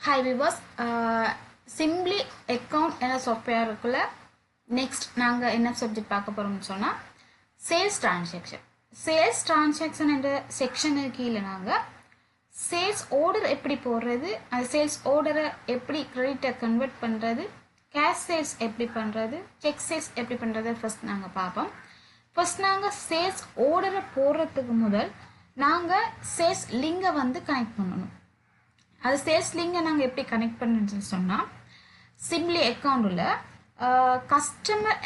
Hi viewers, Simply account என்ற softwareக்குள்ள next நாங்க என்ன subject பார்க்க போறோம்னு சொன்னா sales transaction என்ற செக்ஷனுக்கு கீழ நாங்க sales order எப்படி போடுறது, அந்த sales order எப்படி credit convert பண்றது, cash sales எப்படி பண்றது, check sales எப்படி பண்றது first நாங்க பார்ப்போம். first நாங்க sales order போடுறதுக்கு முதல் நாங்க sales link வந்து கனெக்ட் பண்ணனும். அது சேல்ஸ் லிங்கை நாங்கள் எப்படி கனெக்ட் பண்ணுன்னு சொன்னால் சிம்பிளி அக்கௌண்ட்டில் கஸ்டமர்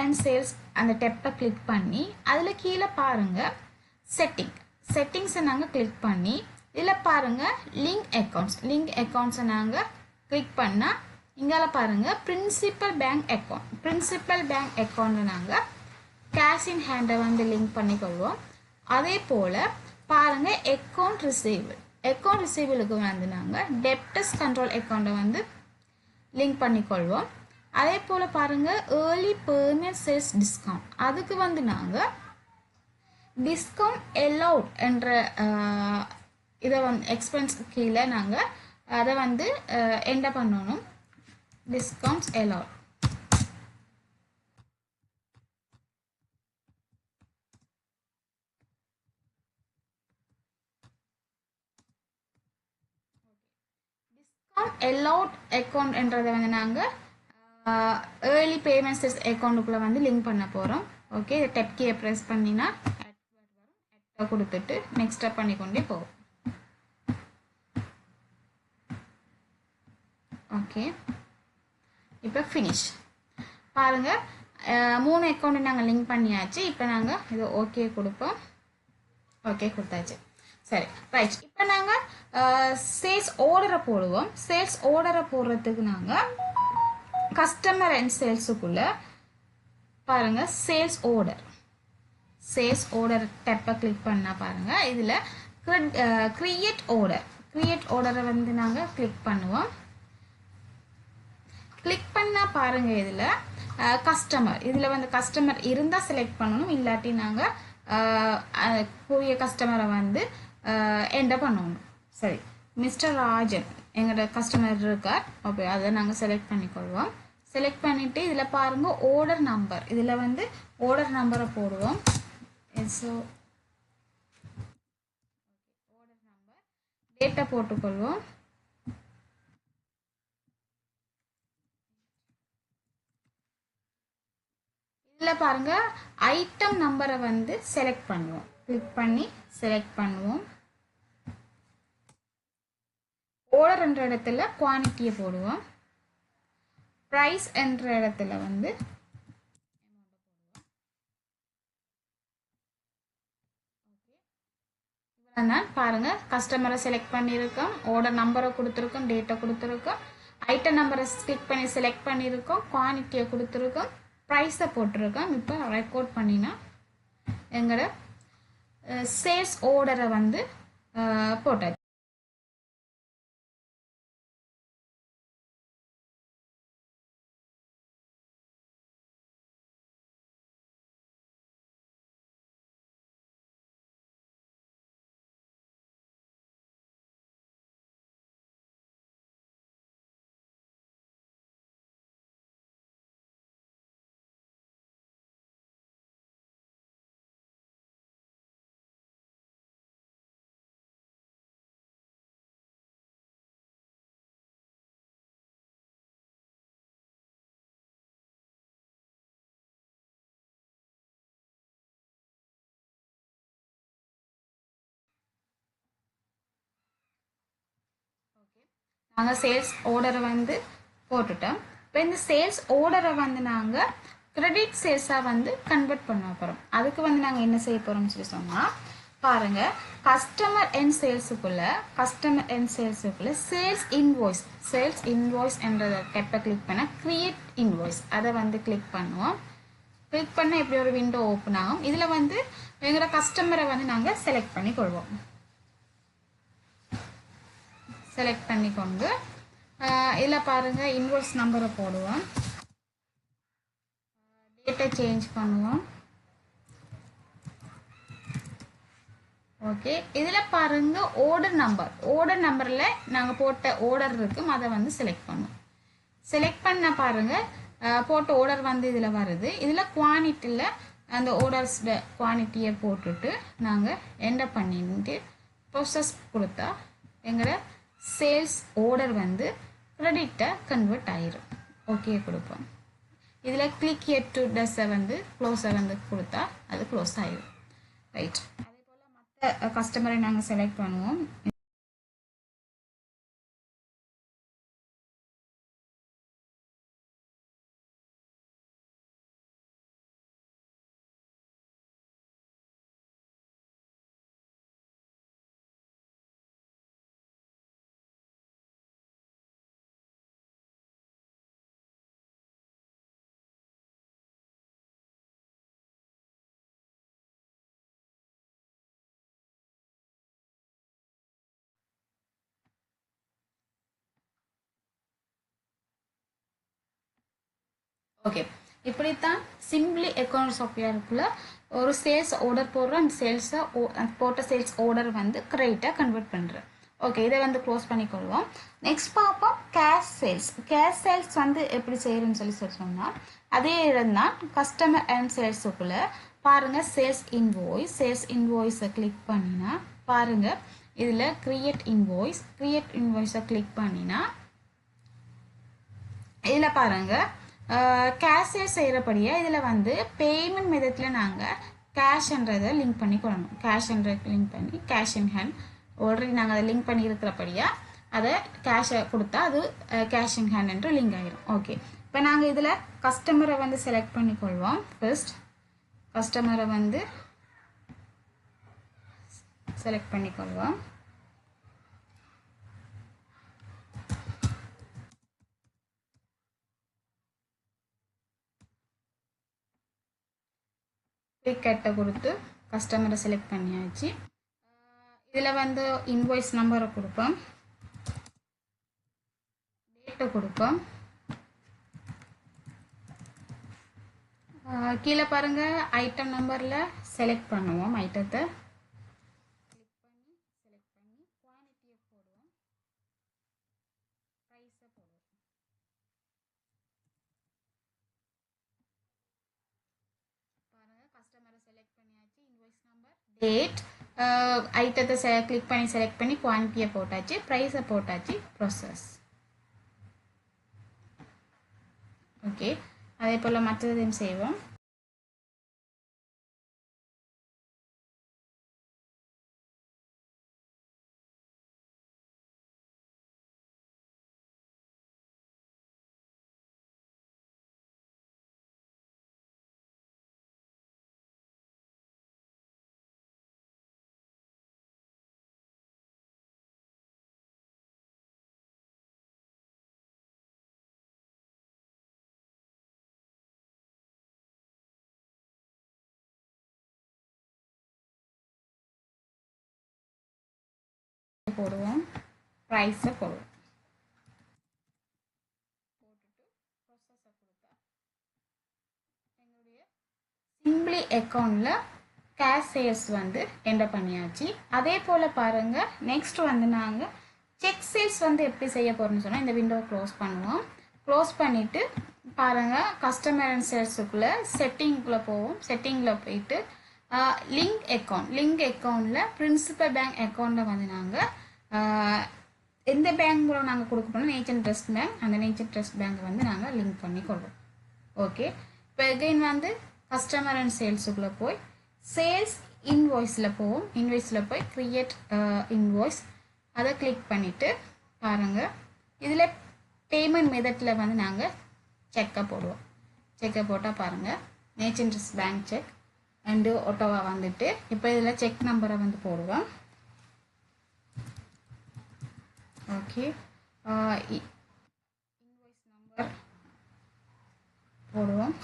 அண்ட் சேல்ஸ் அந்த டெப்பை கிளிக் பண்ணி அதில் கீழே பாருங்கள் செட்டிங்ஸை நாங்கள் கிளிக் பண்ணி இதில் பாருங்கள் லிங்க் அக்கௌண்ட்ஸை நாங்கள் கிளிக் பண்ணால் இங்கால பாருங்கள் பிரின்சிபல் பேங்க் அக்கௌண்ட்டை நாங்கள் கேஷ் இன் ஹேண்டை வந்து லிங்க் பண்ணிக்கொள்வோம். அதே போல் பாருங்கள் அக்கௌண்ட் ரிசீவலுக்கு வந்து நாங்கள் டெப்டர்ஸ் கண்ட்ரோல் அக்கௌண்ட்டை வந்து லிங்க் பண்ணிக்கொள்வோம். அதே போல் பாருங்கள் ஏர்லி பெர்மனன்ட் சேல்ஸ் டிஸ்கவுண்ட், அதுக்கு வந்து நாங்கள் டிஸ்கவுண்ட் அலவுட் என்ற இதை வந்து எக்ஸ்பென்ஸ் கீழே நாங்கள் அதை வந்து என்ன பண்ணணும், டிஸ்கவுண்ட்ஸ் அலவுட். allowed account என்றதை வந்து நாங்கள் ஏர்லி பேமெண்ட்ஸ் அக்கௌண்ட்டுக்குள்ளே வந்து லிங்க் பண்ண போகிறோம். ஓகே, டெப் கீயை ப்ரெஸ் பண்ணினா வரும், கொடுத்துட்டு நெக்ஸ்ட்டாக பண்ணிக்கொண்டே போவோம். ஓகே, இப்போ ஃபினிஷ் பாருங்கள், 3 அக்கௌண்ட்டு நாங்கள் லிங்க் பண்ணியாச்சு. இப்போ நாங்கள் இது ஓகே கொடுப்போம். ஓகே கொடுத்தாச்சு. சரி, ரைட். இப்போ நாங்கள் சேல்ஸ் ஆர்டரை போடுவோம். சேல்ஸ் ஆர்டரை போடுறதுக்கு நாங்கள் கஸ்டமர் அண்ட் சேல்ஸுக்குள்ளே பாருங்கள் சேல்ஸ் ஆர்டர் டெப்பை கிளிக் பண்ணால் பாருங்கள் இதில் கிரியேட் ஆர்டரை வந்து நாங்கள் கிளிக் பண்ணுவோம். கிளிக் பண்ணால் பாருங்கள் இதில் இதில் வந்து கஸ்டமர் இருந்தால் செலக்ட் பண்ணணும், இல்லாட்டி நாங்கள் புதிய கஸ்டமரை வந்து என்டர் பண்ணணும். சரி, மிஸ்டர் ராஜன் எங்களோட கஸ்டமர் இருக்கார். ஓகே, அதை நாங்கள் செலக்ட் பண்ணிக்கொள்வோம். செலக்ட் பண்ணிவிட்டு இதில் பாருங்கள் ஆர்டர் நம்பர், இதில் வந்து ஆர்டர் நம்பரை போடுவோம். ஸோ ஆர்டர் நம்பர் டேட்டா போட்டுக்கொள்வோம். இதில் பாருங்கள் ஐட்டம் நம்பரை வந்து செலக்ட் பண்ணுவோம். கிளிக் பண்ணி செலக்ட் பண்ணுவோம். ஆர்டர் என்ற இடத்துல குவான்டிட்டியை போடுவோம். ப்ரைஸ் என்ற இடத்துல வந்து பாருங்க கஸ்டமரை செலக்ட் பண்ணியிருக்கோம், ஆர்டர் நம்பரை கொடுத்துருக்கோம், டேட்டா கொடுத்துருக்கோம், ஐட்டம் நம்பரை கிளிக் பண்ணி செலக்ட் பண்ணியிருக்கோம், குவான்டிட்டியை கொடுத்துருக்கோம், ப்ரைஸை போட்டிருக்கோம். இப்போ ரெக்கார்ட் பண்ணினா எங்களோட சேல்ஸ் ஆர்டரை வந்து போட்டாச்சு. நாங்கள் சேல்ஸ் ஆர்டரை வந்து போட்டுட்டோம். இப்போ இந்த சேல்ஸ் ஆர்டரை வந்து நாங்கள் கிரெடிட் சேல்ஸாக வந்து கன்வெர்ட் பண்ண போகிறோம். அதுக்கு வந்து நாங்கள் என்ன செய்ய போகிறோம்னு சொல்லி சொன்னால் பாருங்கள் கஸ்டமர் அண்ட் சேல்ஸுக்குள்ளே சேல்ஸ் இன்வாய்ஸ் என்ற டெப்பை கிளிக் பண்ண கிரியேட் இன்வாய்ஸ் அதை வந்து கிளிக் பண்ணுவோம். கிளிக் பண்ணால் இப்படி ஒரு விண்டோ ஓப்பன் ஆகும். இதில் வந்து எங்களோட கஸ்டமரை வந்து நாங்கள் செலக்ட் பண்ணி கொள்வோம். செலக்ட் பண்ணிக்கொண்டு இதில் பாருங்கள் இன்வாய்ஸ் நம்பரை போடுவோம், டேட்டா சேஞ்ச் பண்ணுவோம். ஓகே, இதில் பாருங்கள் ஆர்டர் நம்பரில் நாங்கள் போட்ட ஆர்டர் இருக்கும், அதை வந்து செலக்ட் பண்ணுவோம். செலக்ட் பண்ண பாருங்கள் போட்ட ஆர்டர் வந்து இதில் வருது. இதில் குவான்டிட்டியில் அந்த ஆர்டர்ஸ் குவான்டிட்டியை போட்டுட்டு நாங்கள் என்டர் பண்ணிட்டு ப்ரோசஸ் கொடுத்தா எங்களோட சேல்ஸ் ஆர்டர் வந்து கிரெடிட்டாக கன்வெர்ட் ஆயிரும். ஓகே கொடுப்போம். இதில் கிளிக் ஹியர் டு டஸ்ஸை வந்து க்ளோஸை வந்து கொடுத்தா அது க்ளோஸ் ஆயிடும். ரைட், அதே போல் மற்ற கஸ்டமரை நாங்கள் செலக்ட் பண்ணுவோம். ஓகே, இப்படித்தான் சிம்பிளி அக்கௌண்ட் சாஃப்ட்வேருக்குள்ள ஒரு சேல்ஸ் ஆர்டர் போடுறோம். அந்த சேல்ஸை போட்ட சேல்ஸ் ஆர்டர் வந்து கிரெடிட்டாக கன்வெர்ட் பண்ணுறேன். ஓகே, இதை வந்து க்ளோஸ் பண்ணிக்கொள்வோம். நெக்ஸ்ட் பார்ப்போம் கேஷ் சேல்ஸ். கேஷ் சேல்ஸ் வந்து எப்படி செய்யறதுன்னு சொல்லி சொன்னால் அதே இடம் தான் கஸ்டமர் அண்ட் சேல்ஸுக்குள்ளே பாருங்கள் சேல்ஸ் இன்வாய்ஸை கிளிக் பண்ணினா பாருங்கள் இதில் கிரியேட் இன்வாய்ஸை கிளிக் பண்ணினா இதில் பாருங்கள் கேஷ் சேல்ஸ் செய்கிறபடியே இதில் வந்து பேமெண்ட் மெத்தடில் நாங்கள் கேஷ்ன்றதை லிங்க் பண்ணி கொள்ளணும். லிங்க் பண்ணி கேஷ் இன் ஹேண்ட் ஆல்ரெடி நாங்கள் அதை லிங்க் பண்ணி இருக்கிறபடியாக அதை கேஷை கொடுத்தா அது கேஷ் இன் ஹேண்ட் என்று லிங்க் ஆகிடும். ஓகே, இப்போ நாங்கள் இதில் கஸ்டமரை வந்து செலக்ட் பண்ணிக்கொள்வோம். ஃபர்ஸ்ட் கஸ்டமரை வந்து செலக்ட் பண்ணிக்கொள்வோம். கிளிக்கெட்டை கொடுத்து கஸ்டமரை செலக்ட் பண்ணியாச்சு. இதில் வந்து இன்வாய்ஸ் நம்பரை கொடுப்போம், டேட்டை கொடுப்போம். கீழே பாருங்கள் ஐட்டம் நம்பரில் செலக்ட் பண்ணுவோம். ஐட்டத்தை கிளிக் பண்ணி செலக்ட் பண்ணி குவான்டிட்டியை போடுவோம், ப்ரைஸை போடுவோம். பாருங்கள் கஸ்டமரை செலக்ட் பண்ணியாச்சு, இன்வாய்ஸ் நம்பர், டேட், ஐட்டத்தை கிளிக் பண்ணி செலக்ட் பண்ணி குவான்டிட்டியை போட்டாச்சு, ப்ரைஸை போட்டாச்சு, ப்ராசஸ். ஓகே, அதே போல் மற்றதையும் செய்வோம். போடுவோம், ப்ரைஸை போடுவோம். போட்டுட்டு ப்ராசஸை கொடுத்தா எங்களுடைய சிம்பிளி அக்கௌண்ட்டில் கேஷ் சேல்ஸ் வந்து என்டர் பண்ணியாச்சு. அதே போல் பாருங்கள் நெக்ஸ்ட் வந்து நாங்கள் செக் சேல்ஸ் வந்து எப்படி செய்ய போகிறோம்னு சொன்னால் இந்த விண்டோவை க்ளோஸ் பண்ணுவோம். க்ளோஸ் பண்ணிவிட்டு பாருங்கள் கஸ்டமர் அண்ட் சேல்ஸுக்குள்ளே செட்டிங்குள்ளே போவோம். செட்டிங்கில் போயிட்டு லிங்க் அக்கௌண்ட்டில் பிரின்சிபல் பேங்க் அக்கௌண்ட்டை வந்து நாங்கள் எந்த பேங்க் மூலம் நாங்கள் கொடுக்க போனோம், நேச்சர் ட்ரஸ்ட் பேங்க், அந்த நேச்சர் ட்ரஸ்ட் பேங்க் வந்து நாங்கள் லிங்க் பண்ணி கொள்வோம். ஓகே, இப்போ எகைன் வந்து கஸ்டமர் அண்ட் சேல்ஸுக்குள்ளே போய் சேல்ஸ் இன்வாய்ஸில் போவோம். இன்வாய்ஸில் போய் கிரியேட் இன்வாய்ஸ் அதை கிளிக் பண்ணிவிட்டு பாருங்கள் இதில் பேமெண்ட் மெத்தடில் வந்து நாங்கள் செக்கை போடுவோம். செக்கை போட்டால் பாருங்கள் nature trust bank check and Ottawa வந்துட்டு இப்போ இதில் செக் நம்பரை வந்து போடுவோம். ஓகே, இன்வாய்ஸ் நம்பர் போடுவோம்,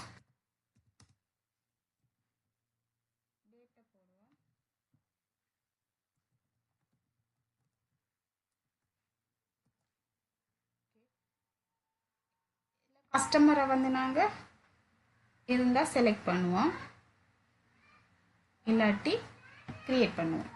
டேட்டை போடுவோம். கஸ்டமரை வந்து நாங்கள் இருந்தால் செலக்ட் பண்ணுவோம், இல்லாட்டி கிரியேட் பண்ணுவோம்.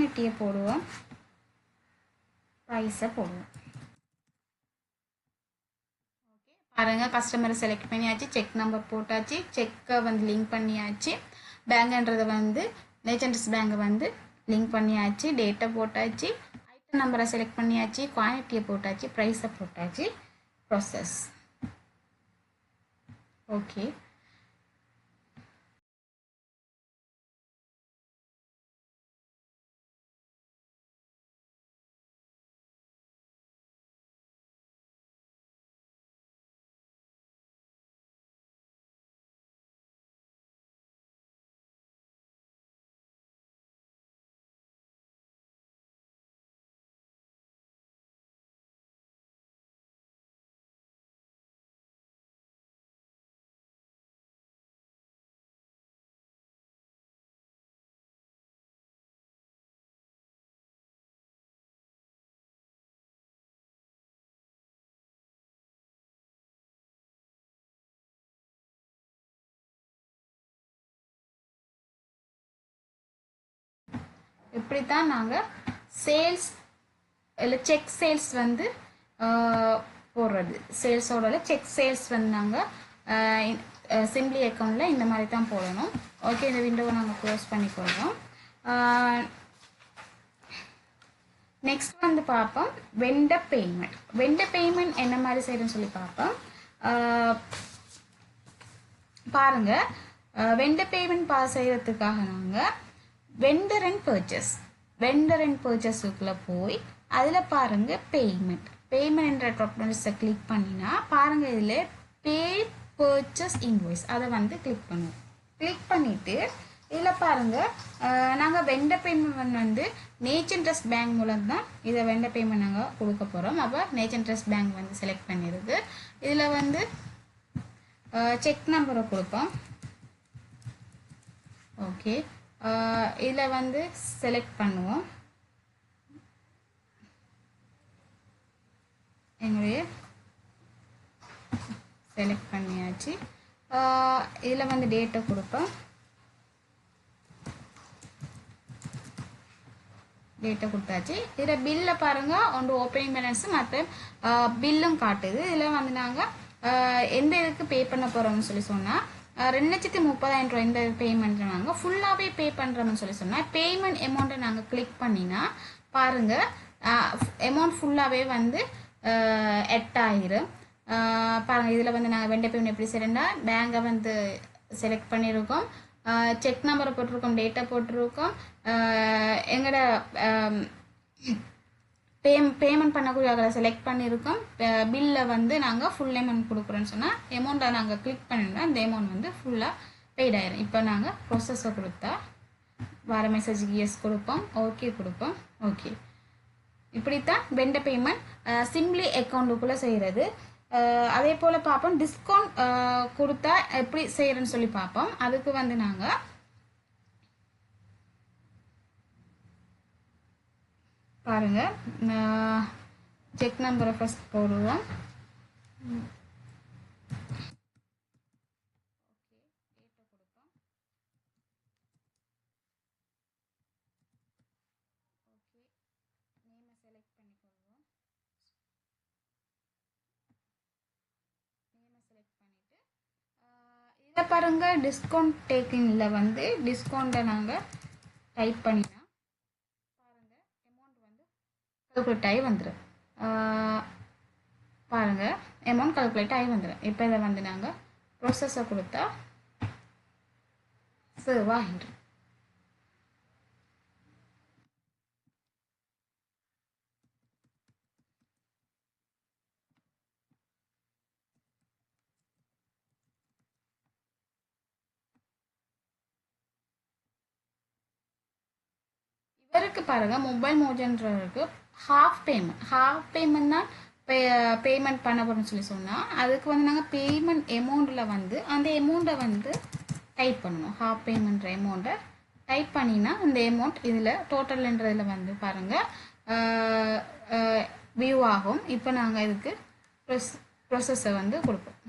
குவான்டிட்டியை போடுவோம், ப்ரைஸை போடுவோம். பாருங்க, கஸ்டமரை செலக்ட் பண்ணியாச்சு, செக் நம்பர் போட்டாச்சு, செக்கை வந்து லிங்க் பண்ணியாச்சு, பேங்குன்றதை வந்து நேச்சன்ட்ரஸ்ட் பேங்கை வந்து லிங்க் பண்ணியாச்சு, டேட்டை போட்டாச்சு, ஐட்டம் நம்பரை செலக்ட் பண்ணியாச்சு, குவான்டிட்டியை போட்டாச்சு, ப்ரைஸை போட்டாச்சு, ப்ராசஸ். ஓகே, இப்படித்தான் நாங்கள் சேல்ஸ் இல்லை செக் சேல்ஸ் வந்து போடுறது. சேல்ஸோட செக் சேல்ஸ் வந்து நாங்கள் சிம்பிளி அக்கௌண்ட்டில் இந்த மாதிரி தான் போடணும். ஓகே, இந்த விண்டோவை நாங்கள் க்ளோஸ் பண்ணிக்கொள்கிறோம். நெக்ஸ்ட் வந்து பார்ப்போம் வெண்டர் பேமெண்ட். வெண்டர் பேமெண்ட் என்ன மாதிரி செய்யணும்னு சொல்லி பார்ப்போம். பாருங்க, வெண்டர் பேமெண்ட் செய்யறதுக்காக நாங்கள் வெண்டர் அண்ட் பர்ச்சேஸுக்குள்ளே போய் அதில் பாருங்கள் பேமெண்ட்ன்ற ட்ராப்டவுன்ஸை கிளிக் பண்ணினா பாருங்கள், இதில் பே பர்ச்சேஸ் இன்வாய்ஸ் அதை வந்து கிளிக் பண்ணுவோம். கிளிக் பண்ணிவிட்டு இதில் பாருங்கள், நாங்கள் வெண்டர் பேமெண்ட் வந்து நேச்சன்ட்ரஸ்ட் பேங்க் மூலம் தான் இதை வெண்டர் பேமெண்ட் நாங்கள் கொடுக்க போகிறோம். அப்போ நேச்சன்ட்ரஸ்ட் பேங்க் வந்து செலக்ட் பண்ணிடுது. இதில் வந்து செக் நம்பரை கொடுப்போம். ஓகே, இதில் வந்து செலக்ட் பண்ணுவோம் எங்களுடைய செலக்ட் பண்ணியாச்சு. இதில் வந்து டேட்டை கொடுப்போம். டேட்டை கொடுத்தாச்சு. இதில் பில்லை பாருங்கள், ஒன்று ஓப்பனிங் பேலன்ஸு மற்ற பில்லும் காட்டுது. இதில் வந்து நாங்கள் எந்த இதுக்கு பே பண்ண போகிறோம்னு சொல்லி சொன்னால் 2,30,000 ரூபாய் இந்த பேமெண்ட்டை நாங்கள் ஃபுல்லாகவே பே பண்ணுறோம்னு சொல்லி சொன்னால் பேமெண்ட் அமௌண்ட்டை நாங்கள் கிளிக் பண்ணினா பாருங்கள், அமௌண்ட் ஃபுல்லாகவே வந்து 8,000. பாருங்கள், இதில் வந்து நாங்கள் வெண்டர் பேமெண்ட் எப்படி செய்யறோம்னா பேங்கை வந்து செலக்ட் பண்ணியிருக்கோம், செக் நம்பரை போட்டிருக்கோம், டேட்டா போட்டிருக்கோம், எங்களோட பேமெண்ட் பண்ணக்கூடிய அதை செலக்ட் பண்ணியிருக்கோம், பில்லை வந்து நாங்கள் ஃபுல் அமௌண்ட் கொடுக்குறோன்னு சொன்னால் அமௌண்ட்டை நாங்கள் கிளிக் பண்ணிட்டோம்னா இந்த அமௌண்ட் வந்து ஃபுல்லாக பெய்ட் ஆயிரும். இப்போ நாங்கள் ப்ரொசஸை கொடுத்தா வர மெசேஜுக்கு எஸ் கொடுப்போம், ஓகே கொடுப்போம். ஓகே, இப்படித்தான் வெண்டர் பேமெண்ட் சிம்பிளி அக்கௌண்ட்டுக்குள்ளே செய்கிறது. அதே போல் பார்ப்போம் டிஸ்கவுண்ட் கொடுத்தா எப்படி செய்கிறேன்னு சொல்லி பார்ப்போம். அதுக்கு வந்து நாங்கள் பாருங்கள், செக் நம்பரை ஃபஸ்ட் போடுவோம். இதில் பாருங்கள், டிஸ்கவுண்ட் டேக்கிங்கில் வந்து டிஸ்கவுண்ட்டை நாங்கள் டைப் பண்ணினா பாருங்கள் அமௌண்ட் வந்து கால்குலேட் ஆகி வந்துடும். பாருங்கள், அமௌண்ட் கால்குலேட் ஆகி வந்துடும். இப்போ இதை வந்து நாங்கள் ப்ரொசஸை கொடுத்தா சேவ் ஆகிடும். இவருக்கு பாருங்கள், மொபைல் மோஜன்றவருக்கு ஹாஃப் பேமெண்ட் தான் பேமெண்ட் பண்ண போகிறோம்னு சொல்லி சொன்னால் அதுக்கு வந்து நாங்கள் பேமெண்ட் அமௌண்ட்டில் வந்து அந்த அமௌண்ட்டை வந்து டைப் பண்ணணும். ஹாஃப் பேமெண்ட்ற அமௌண்ட்டை டைப் பண்ணினா அந்த அமௌண்ட் இதில் டோட்டல்ன்றதில் வந்து பாருங்கள் வியூ ஆகும். இப்போ நாங்கள் இதுக்கு ப்ரொசஸை வந்து கொடுப்போம்.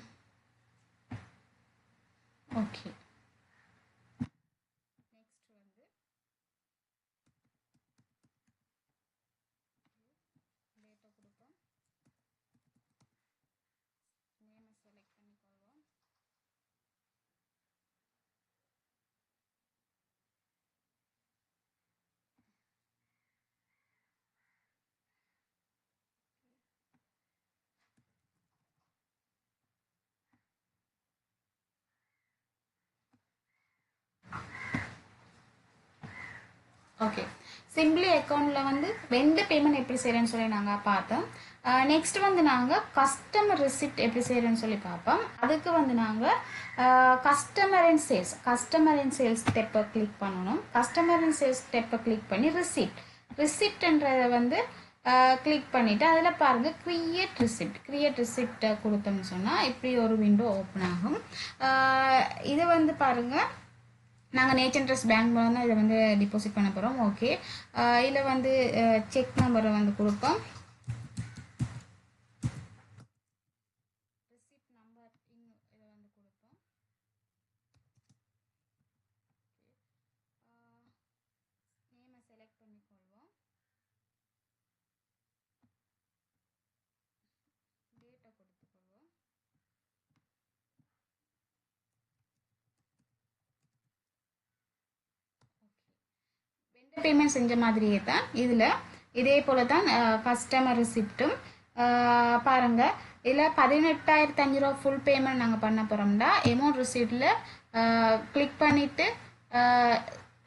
ஓகே, ஓகே, சிம்பிளி அக்கௌண்ட்டில் வந்து 2 பேமெண்ட் எப்படி செய்கிறேன்னு சொல்லி நாங்கள் பார்த்தோம். நெக்ஸ்ட் வந்து நாங்கள் கஸ்டமர் ரிசிப்ட் எப்படி செய்கிறேன்னு சொல்லி பார்ப்போம். அதுக்கு வந்து நாங்கள் கஸ்டமர் அண்ட் சேல்ஸ் ஸ்டெப்பை கிளிக் பண்ணணும். கஸ்டமர் அண்ட் சேல்ஸ் ஸ்டெப்பை கிளிக் பண்ணி ரிசிப்ட்ன்றதை வந்து கிளிக் பண்ணிவிட்டு அதில் பாருங்கள் கிரியேட் ரிசிப்டை கொடுத்தோம்னு சொன்னால் இப்படி ஒரு விண்டோ ஓப்பன் ஆகும். இது வந்து பாருங்கள், நாங்கள் நேச்சர் ட்ரஸ்ட் பேங்க் மூலம் தான் இதை வந்து டிபாசிட் பண்ண போகிறோம். ஓகே, இதில் வந்து செக் நம்பரை வந்து கொடுப்போம். ரிசிப்ட் நம்பர் இதை வந்து கொடுப்போம். நேமை செலக்ட் பண்ணிக்கொள்வோம். டேட்டை கொடுத்துக்கொள்வோம். பேமெண்ட் செஞ்ச மாதிரியே தான் இதில் இதே போல தான் கஸ்டமர் ரிசிப்ட்டும் பாருங்கள். இதில் 18,500 ரூபா ஃபுல் பேமெண்ட் நாங்கள் பண்ண போகிறோம்னா அமௌண்ட் ரிசிப்டில் கிளிக் பண்ணிவிட்டு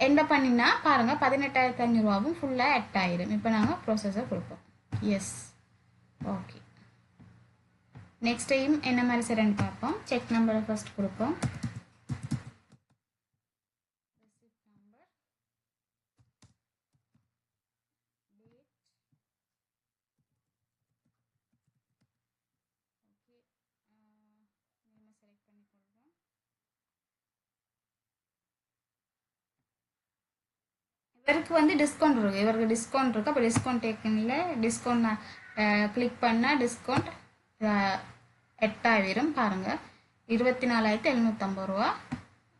என்ன பண்ணினா பாருங்கள் 18,500 ரூபாவும் ஃபுல்லாக ஆட் ஆயிடும். இப்போ நாங்கள் ப்ராசஸை கொடுப்போம். S, okay. நெக்ஸ்ட் டைம் என்ன மாதிரி செய்கிறேன்னு பார்ப்போம். செக் நம்பரை ஃபர்ஸ்ட் கொடுப்போம். இவருக்கு வந்து டிஸ்கவுண்ட் இருக்குது, அப்போ டிஸ்கவுண்ட் டேக்கனில் டிஸ்கவுண்ட் கிளிக் பண்ணால் டிஸ்கவுண்ட் 8,000 பாருங்கள். 24,750 ரூபா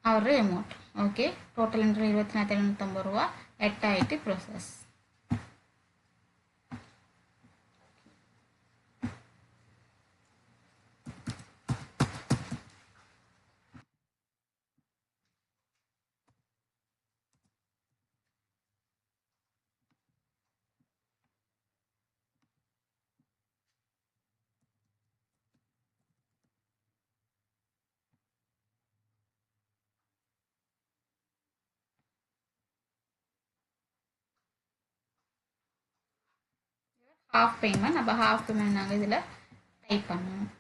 அவர் அமௌண்ட். ஓகே, டோட்டல் 24,750 ரூபா 8,000 ப்ராசஸ். ஹாஃப் பேமெண்ட், அப்போ ஹாஃப் பேமெண்ட் நாங்கள் இதில் டைப் பண்ணணும்.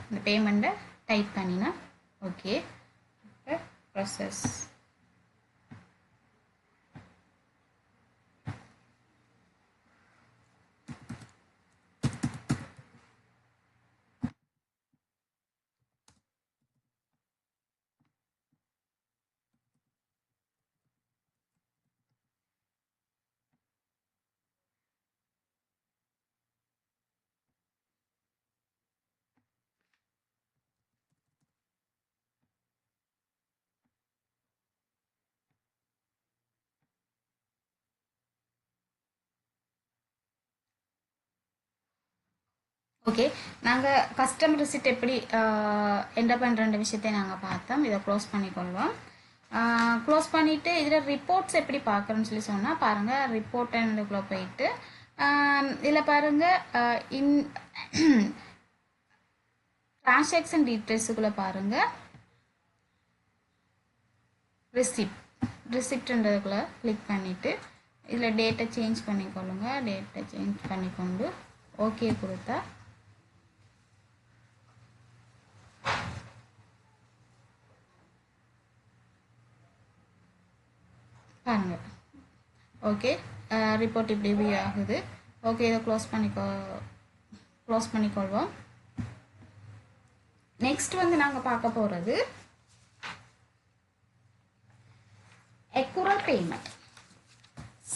இந்த பேமெண்ட்டை டைப் பண்ணினா ஓகே, ப்ராசஸ். ஓகே, நாங்கள் கஸ்டமர் ரிசிப்ட் எப்படி என்டர் பண்ணுற விஷயத்தை நாங்கள் பார்த்தோம். இதை க்ளோஸ் பண்ணிக்கொள்வோம். க்ளோஸ் பண்ணிவிட்டு இதில் ரிப்போர்ட்ஸ் எப்படி பார்க்குறோன்னு சொல்லி சொன்னால் பாருங்கள், ரிப்போர்ட்டுக்குள்ளே போயிட்டு இதில் பாருங்கள் டிரான்சாக்ஷன் டீட்டெயில்ஸுக்குள்ளே பாருங்கள் ரிசிப்ட்ன்றதுக்குள்ளே கிளிக் பண்ணிவிட்டு இதில் டேட்டை சேஞ்ச் பண்ணிக்கொள்ளுங்க. டேட்டை சேஞ்ச் பண்ணிக்கொண்டு ஓகே கொடுத்தா பாருங்கள். ஓகே, ரிப்போர்ட் இப்படி இப்படி ஆகுது. ஓகே, இதை க்ளோஸ் பண்ணிக்கொள்வோம். நெக்ஸ்ட் வந்து நாங்கள் பார்க்க போகிறது அக்ரூவல் பேமெண்ட்.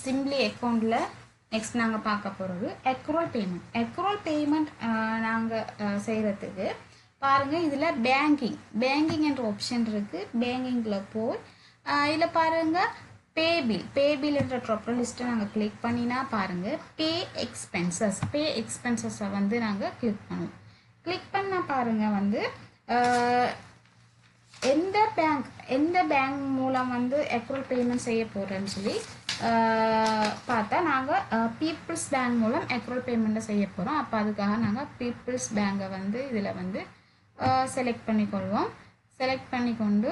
சிம்பிளி அக்கௌண்ட்டில் நெக்ஸ்ட் நாங்கள் பார்க்க போகிறது அக்ரூவல் பேமெண்ட் நாங்கள் செய்கிறதுக்கு பாருங்கள், இதில் பேங்கிங் என்ற ஆப்ஷன் இருக்குது. பேங்கிங்கில் போய் இதில் பாருங்கள் பே பில்ன்ற ட்ராப்பர் லிஸ்ட்டை நாங்கள் கிளிக் பண்ணினா பாருங்கள் பே எக்ஸ்பென்சஸை வந்து நாங்கள் கிளிக் பண்ணுவோம். கிளிக் பண்ணால் பாருங்கள் வந்து எந்த பேங்க் மூலம் வந்து அக்ரூவல் பேமெண்ட் செய்ய போகிறேன்னு சொல்லி பார்த்தா நாங்கள் பீப்புள்ஸ் பேங்க் மூலம் அக்ரூவல் பேமெண்ட்டை செய்ய போகிறோம். அப்போ அதுக்காக நாங்கள் பீப்புள்ஸ் பேங்கை வந்து இதில் வந்து செலக்ட் பண்ணிக்கொள்வோம். செலக்ட் பண்ணிக்கொண்டு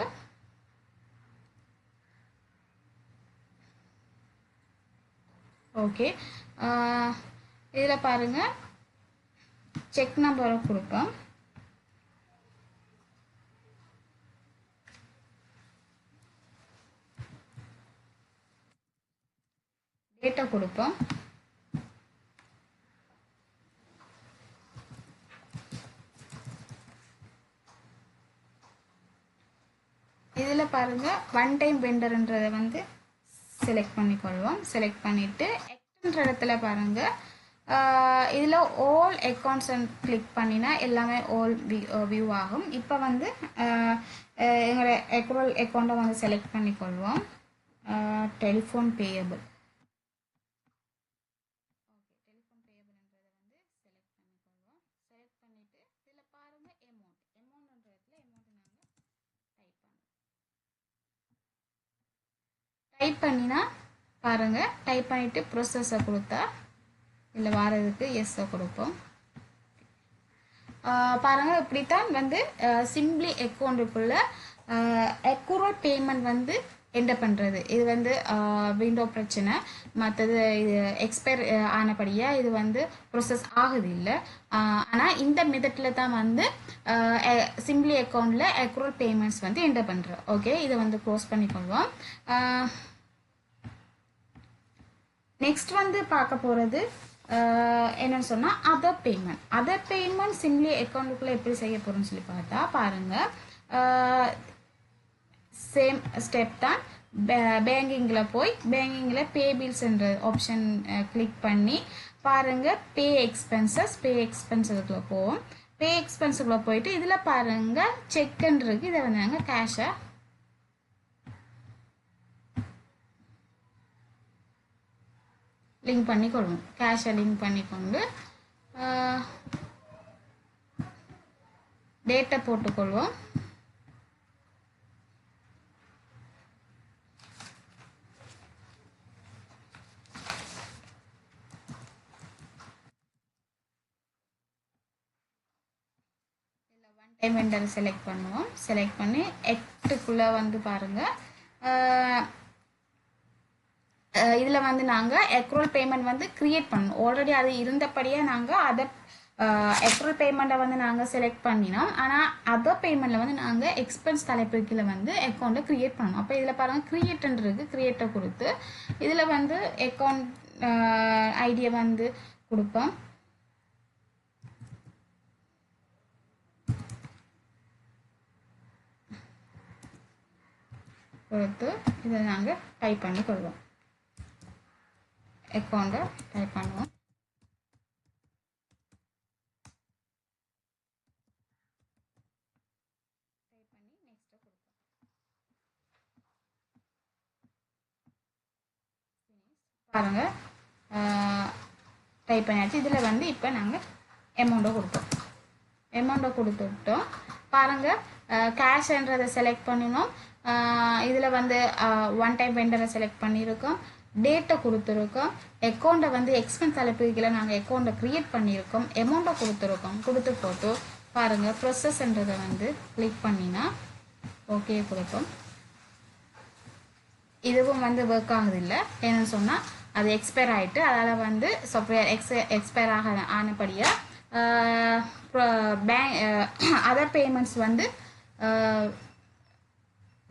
ஓகே, இதில் பாருங்கள் செக் நம்பரை கொடுப்போம். டேட்டா கொடுப்போம். இதில் பாருங்கள் ஒன் டைம் வெண்டர்ன்றதை வந்து செலக்ட் பண்ணிக்கொள்வோம். செலக்ட் பண்ணிவிட்டு எக்ஸ்ன்ற இடத்துல பாருங்கள் இதில் ஆல் அக்கௌண்ட்ஸ் கிளிக் பண்ணினா எல்லாமே ஆல் வியூ ஆகும். இப்போ வந்து எங்களோட அக்ரூவல் அக்கௌண்ட்டை வந்து செலக்ட் பண்ணிக்கொள்வோம். Telephone payable. டைப் பண்ணினா பாருங்கள், டைப் பண்ணிவிட்டு ப்ரொசஸை கொடுத்தா இதில் வாரதுக்கு எஸ்ஸை கொடுப்போம். பாருங்கள் இப்படித்தான் வந்து சிம்பிளி அக்கௌண்ட்டுக்குள்ள அக்ரூவல் பேமெண்ட் வந்து என்டர் பண்ணுறது. இது வந்து விண்டோ பிரச்சனை, மற்றது இது எக்ஸ்பயர் ஆனபடியாக இது வந்து ப்ரொசஸ் ஆகுது இல்லை. ஆனால் இந்த மெத்தடில் தான் வந்து சிம்பிளி அக்கௌண்ட்டில் அக்ரூவல் பேமெண்ட்ஸ் வந்து என்டர் பண்ணுறோம். ஓகே, இதை வந்து க்ளோஸ் பண்ணிக்கொள்வோம். நெக்ஸ்ட் வந்து பார்க்க போகிறது என்னன்னு சொன்னால் அதர் பேமெண்ட் சிம்பிளி அக்கௌண்ட்டுக்குள்ளே எப்படி செய்ய போகிறோம்னு சொல்லி பார்த்தா பாருங்கள், சேம் ஸ்டெப் தான். பேங்கிங்கில் போய் பேங்கிங்கில் பே பில்ஸ்ன்ற ஆப்ஷன் கிளிக் பண்ணி பாருங்கள் பே எக்ஸ்பென்சஸுக்குள்ளே போவோம். பே எக்ஸ்பென்ஸுக்குள்ளே போயிட்டு இதில் பாருங்கள் செக்குன்னு இருக்குது. இதை வந்து நாங்கள் கேஷை லிங்க் பண்ணிக்கொள்வோம். கேஷை லிங்க் பண்ணிக்கொண்டு டேட்டா போட்டுக்கொள்வோம். ஒன் டைம் வெண்டர் செலக்ட் பண்ணுவோம். செலக்ட் பண்ணி எட்டுக்குள்ளே வந்து பாருங்கள் இதில் வந்து நாங்கள் அக்ரூவல் பேமெண்ட் வந்து க்ரியேட் பண்ணணும். ஆல்ரெடி அது இருந்தபடியே நாங்கள் அதை அக்ரூவல் பேமெண்ட்டை வந்து நாங்கள் செலக்ட் பண்ணினோம். ஆனால் அதர் பேமெண்ட்டில் வந்து நாங்கள் எக்ஸ்பென்ஸ் தலைப்புக்கில் வந்து அக்கௌண்ட்டை க்ரியேட் பண்ணணும். அப்போ இதில் பாருங்கள் க்ரியேட்டுன்றது க்ரியேட்டை கொடுத்து இதில் வந்து அக்கௌண்ட் ஐடியை வந்து கொடுப்போம். கொடுத்து இதை நாங்கள் டைப் பண்ணி கொள்வோம். அக்கௌண்ட்டை டைப் பண்ணுவோம். டைப் பண்ணி நெக்ஸ்ட்டை கொடுப்போம். பாருங்கள் டைப் பண்ணியாச்சு. இதில் வந்து இப்போ நாங்கள் அமௌண்ட்டை கொடுப்போம். அமௌண்ட்டை கொடுத்துட்டோம். பாருங்கள் கேஷ்ன்றதை செலக்ட் பண்ணினோம். இதில் வந்து ஒன் டைம் வெண்டரை செலக்ட் பண்ணியிருக்கோம். டேட்டை கொடுத்துருக்கோம். அக்கௌண்ட்டை வந்து எக்ஸ்பென்ஸ் தலைப்புகளில் நாங்கள் அக்கௌண்ட்டை க்ரியேட் பண்ணியிருக்கோம். அமௌண்ட்டை கொடுத்துருக்கோம். கொடுத்து போட்டு பாருங்கள் ப்ரொசஸ்ன்றதை வந்து கிளிக் பண்ணினா ஓகே கொடுப்போம். இதுவும் வந்து ஒர்க் ஆகுதில்லை. ஏன்னு சொன்னால் அது எக்ஸ்பயர் ஆகிட்டு அதால் வந்து சாஃப்ட்வேர் எக்ஸ்பயர் ஆனபடியாக பேங்க் அதர் பேமெண்ட்ஸ் வந்து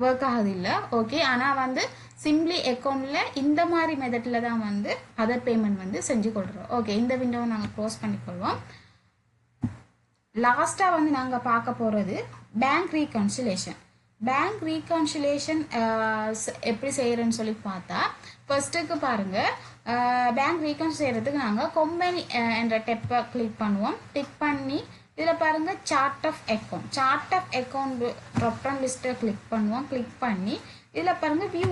ஒர்க் ஆகுதில்லை. ஓகே, ஆனால் வந்து சிம்பிளி அக்கௌண்ட்டில் இந்த மாதிரி மெத்தடில் தான் வந்து அதர் பேமெண்ட் வந்து செஞ்சு கொள்கிறோம். ஓகே, இந்த விண்டோவை நாங்கள் க்ளோஸ் பண்ணிக்கொள்வோம். லாஸ்ட்டாக வந்து நாங்கள் பார்க்க போகிறது பேங்க் ரீகன்சிலேஷன். பேங்க் ரீகன்சிலேஷன் எப்படி செய்கிறேன்னு சொல்லி பார்த்தா ஃபர்ஸ்ட்டுக்கு பாருங்கள் பேங்க் ரீகன்சில் செய்கிறதுக்கு நாங்கள் கம்பெனி என்ற டெப்பை கிளிக் பண்ணுவோம். கிளிக் பண்ணி இதில் பாருங்கள் chart of account drop down லிஸ்ட்டை கிளிக் பண்ணுவோம். கிளிக் பண்ணி இதில் பாருங்கள் வியூ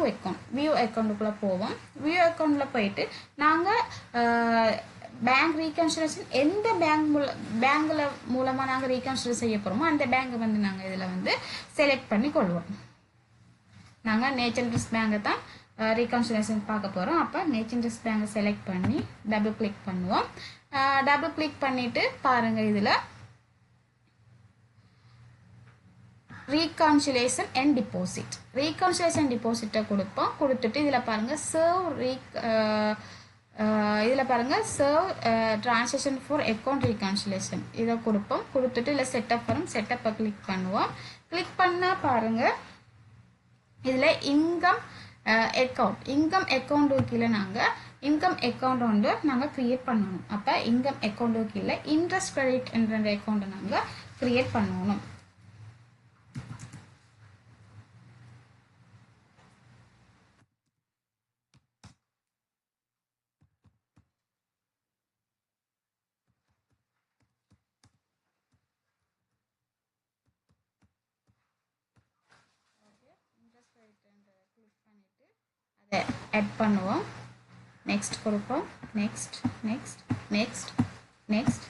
அக்கௌண்ட்டுக்குள்ளே போவோம். வியூ அக்கௌண்ட்டில் போயிட்டு நாங்கள் பேங்க் ரீகன்சிலேஷன் எந்த பேங்கில் மூலமாக நாங்கள் ரீகன்சிலேஷன் செய்ய போகிறோமோ அந்த பேங்கை வந்து நாங்கள் இதில் வந்து செலக்ட் பண்ணி கொள்வோம். நாங்கள் நேச்சர் ட்ரஸ்ட் பேங்கை தான் ரீகன்சிலேஷன் பார்க்க போகிறோம். அப்போ நேச்சர் ட்ரஸ்ட் பேங்கை செலக்ட் பண்ணி டபுள் கிளிக் பண்ணுவோம். டபுள் கிளிக் பண்ணிவிட்டு பாருங்கள் இதில் ரீகன்சிலேஷன் அண்ட் டிபாசிட்டை கொடுப்போம். கொடுத்துட்டு இதில் பாருங்கள் சர்வ் இதில் பாருங்கள் serve transaction for account reconciliation இதை கொடுப்போம். கொடுத்துட்டு இல்லை செட்டப் வரும், செட்டப்பை கிளிக் பண்ணுவோம். கிளிக் பண்ணால் பாருங்கள் இதில் இன்கம் அக்கௌண்ட்டு கீழே நாங்கள் இன்கம் அக்கௌண்ட் வந்து நாங்கள் க்ரியேட் பண்ணணும். அப்போ இன்கம் அக்கௌண்ட்டு கீழே இன்ட்ரெஸ்ட் கிரெடிட் என்ற அக்கௌண்ட்டை நாங்கள் க்ரியேட் பண்ணணும். அதை ஆட் பண்ணுவோம். நெக்ஸ்ட் கொடுப்போம். நெக்ஸ்ட் நெக்ஸ்ட் நெக்ஸ்ட் நெக்ஸ்ட்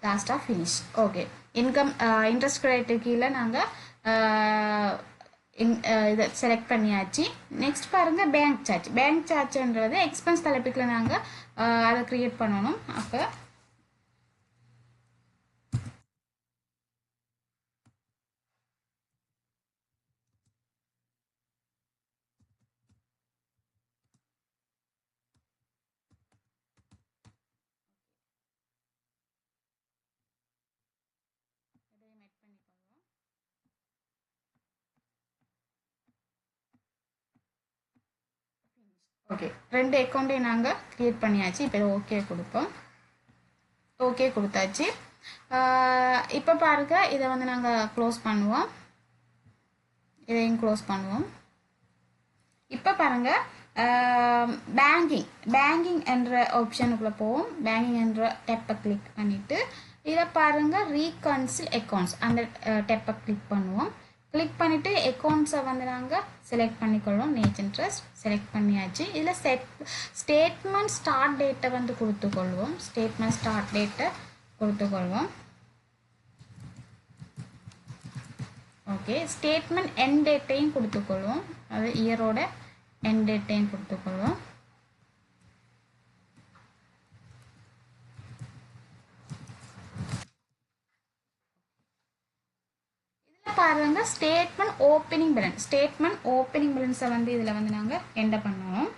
லாஸ்ட்டாக finish. Okay, income interest credit கீழே நாங்கள் இதை செலக்ட் பண்ணியாச்சு. நெக்ஸ்ட் பாருங்கள் பேங்க் சார்ஜ்ன்றது எக்ஸ்பென்ஸ் தலைப்புக்கில் நாங்கள் அதை க்ரியேட் பண்ணணும். அப்போ ஓகே, 2 அக்கௌண்ட்டையும் நாங்கள் க்ரியேட் பண்ணியாச்சு. இப்போ இதை ஓகே கொடுப்போம். ஓகே கொடுத்தாச்சு. இப்போ பாருங்க, இதை வந்து நாங்கள் க்ளோஸ் பண்ணுவோம். இதையும் க்ளோஸ் பண்ணுவோம். இப்போ பாருங்கள் பேங்கிங் என்ற ஆப்ஷனுக்குள்ளே போவோம். பேங்கிங் என்ற டெப்பை கிளிக் பண்ணிவிட்டு இதை பாருங்கள் ரீகன்சில் அக்கௌண்ட்ஸ் அந்த டெப்பை கிளிக் பண்ணுவோம். கிளிக் பண்ணிவிட்டு அக்கௌண்ட்ஸை வந்து நாங்கள் செலக்ட் பண்ணிக்கொள்வோம். நேச்சர் ட்ரஸ்ட் செலக்ட் பண்ணியாச்சு. இதில் ஸ்டேட்மெண்ட் ஸ்டார்ட் டேட்டை வந்து கொடுத்துக்கொள்வோம். ஸ்டேட்மெண்ட் ஸ்டார்ட் டேட்டை கொடுத்துக்கொள்வோம். ஓகே, ஸ்டேட்மெண்ட் எண்ட் டேட்டையும் கொடுத்துக்கொள்வோம். அது இயரோட எண்ட் டேட்டையும் கொடுத்துக்கொள்வோம். பாருங்க ஸ்டேட்மெண்ட் ஓப்பனிங் பேலன்ஸை வந்து இதில் வந்து நாங்கள் என்டர் பண்ணுவோம்.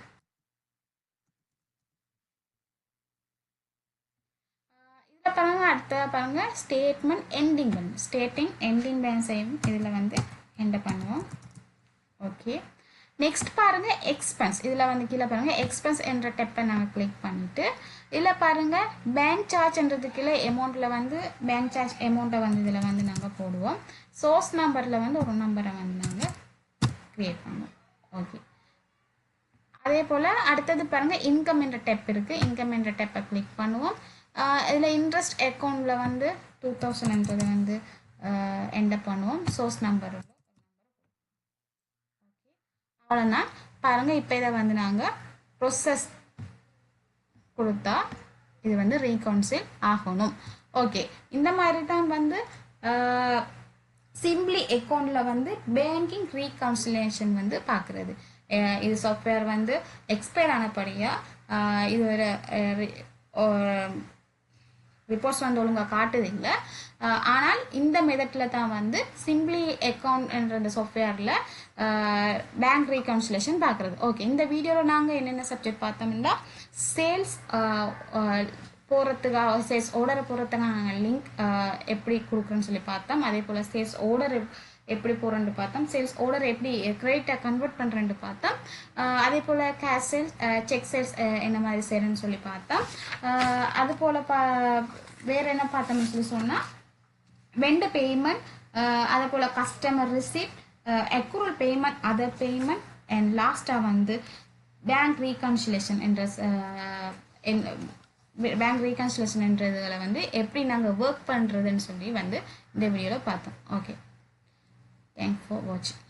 இதில் பாருங்க அடுத்த பாருங்க ஸ்டேட்மெண்ட் எண்டிங் பேலன்ஸையும் இதில் வந்து என்டர் பண்ணுவோம். ஓகே, நெக்ஸ்ட் பாருங்க எக்ஸ்பென்ஸ். இதில் வந்து கீழே பாருங்க எக்ஸ்பென்ஸ் என்ற டெப்பை நாங்கள் கிளிக் பண்ணிட்டு இதில் பாருங்க பேங்க் சார்ஜ்ன்றது கீழே அமௌண்ட்டில் வந்து பேங்க் சார்ஜ் அமௌண்ட்டை வந்து இதில் வந்து நாங்கள் போடுவோம். சோர்ஸ் நம்பரில் வந்து ஒரு நம்பரை வந்து நாங்கள் க்ரியேட் பண்ணுவோம். ஓகே, அதே போல் அடுத்தது பாருங்கள் இன்கம் என்ற டெப் இருக்குது. இன்கம் என்ற டெப்பை கிளிக் பண்ணுவோம். இதில் இன்ட்ரெஸ்ட் அக்கௌண்ட்டில் வந்து 2000 வந்து என்டர் பண்ணுவோம். சோர்ஸ் நம்பர் அவ்வளோதான். பாருங்கள் இப்போ இதை வந்து நாங்கள் ப்ரொசஸ் கொடுத்தா இது வந்து ரீகன்சில் ஆகணும். ஓகே, இந்த மாதிரி தான் வந்து சிம்பிளி அக்கௌண்ட்டில் வந்து பேங்கிங் ரீகன்சிலேஷன் வந்து பார்க்குறது. இது சாஃப்ட்வேர் வந்து எக்ஸ்பயர் ஆனபடியாக இது ஒரு ரிப்போர்ட்ஸ் வந்து ஒழுங்காக காட்டுது இல்லை. ஆனால் இந்த மெத்தடில் தான் வந்து சிம்பிளி அக்கௌண்ட் என்ற இந்த சாஃப்ட்வேரில் பேங்க் ரீகன்சிலேஷன் பார்க்குறது. ஓகே, இந்த வீடியோவில் நாங்கள் என்னென்ன சப்ஜெக்ட் பார்த்தோம்னா சேல்ஸ் போகிறதுக்காக சேல்ஸ் ஆர்டரை போகிறதுக்காக நாங்கள் லிங்க் எப்படி கொடுக்குறோன்னு சொல்லி பார்த்தோம். அதே போல் சேல்ஸ் ஆர்டர் எப்படி போகிறேன்னு பார்த்தோம். சேல்ஸ் ஆர்டர் எப்படி கிரெடிட்டாக கன்வெர்ட் பண்ணுறேன்னு பார்த்தோம். அதே போல் கேஷ் சேல்ஸ் செக் சேல்ஸ் என்ன மாதிரி செய்கிறேன்னு சொல்லி பார்த்தோம். அது போல் வேறு என்ன பார்த்தோம்னு சொல்லி சொன்னால் வெண்டர் பேமெண்ட், அதே போல் customer receipt, accrual payment, other payment and லாஸ்ட்டாக வந்து பேங்க் ரீகன்சிலேஷன் என்றதுகளை வந்து எப்படி நாங்கள் ஒர்க் பண்ணுறதுன்னு சொல்லி வந்து இந்த வீடியோவில் பார்த்தோம். ஓகே, தேங்க்ஸ் ஃபார் வாட்சிங்.